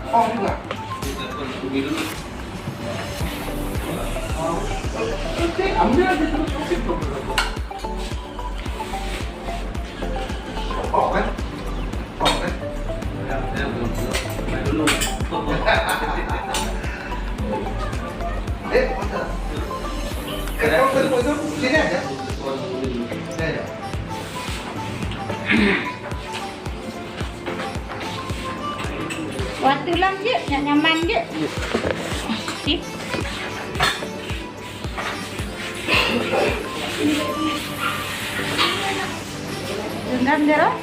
Oh enggak. Oke, ambil aja terus oke dong. Oh kan? Oh kan? Ya, belum. Main dulu. Mana? Kalau itu sini aja. Sini aja. Waktu lang je, nyaman je. Sip. Genggam dia loh.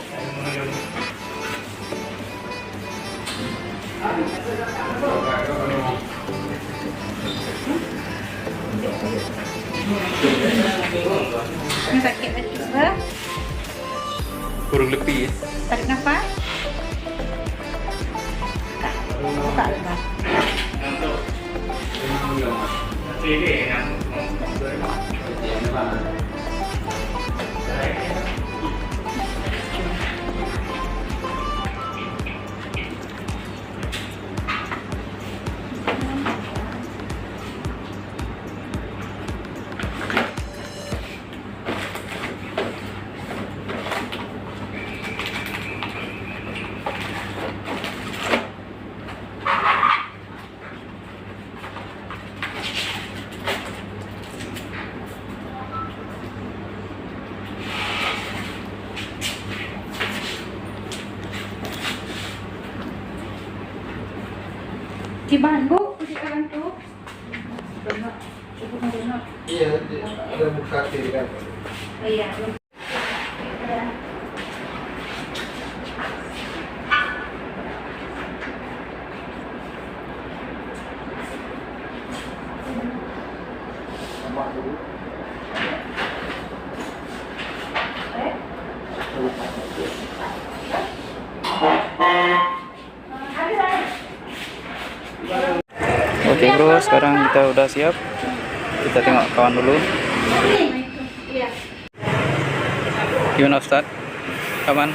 Ini sakit coba. Kurang lebih ya. Tarik nafas. Buka lepas. Cibahan bu, sekarang tuh. Iya, ada buka kiri kan. Oh iya. Sama dulu. Oke bro, sekarang kita udah siap. Kita tengok kawan dulu. Iya. Gimana Ustaz? Aman?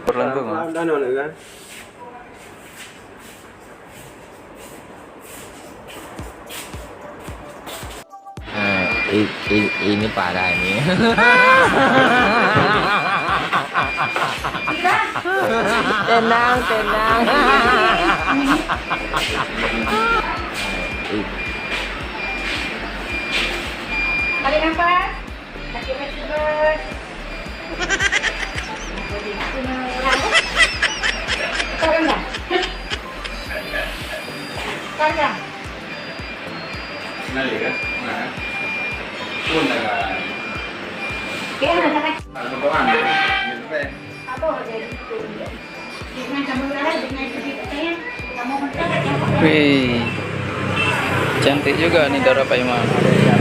Berlambung. Kan? Ini parah ini. Tenang, tenang. Tarik nafas. Sakit terus. Sekarang enggak? Sekarang. Nali kan? Nah. Pun dah. Kaya na sakit. Ano ba kan? Gitu pa eh. Apa jadi itu? Dengan sambal lada dengan sedikit saya kamu mencatat yang Wih, cantik juga nih Dara Paiman. Benar.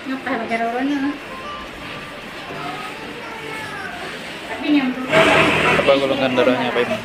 Ngapa pakai rolonnya? Tapi nyambung. Apa golongan darahnya Paiman?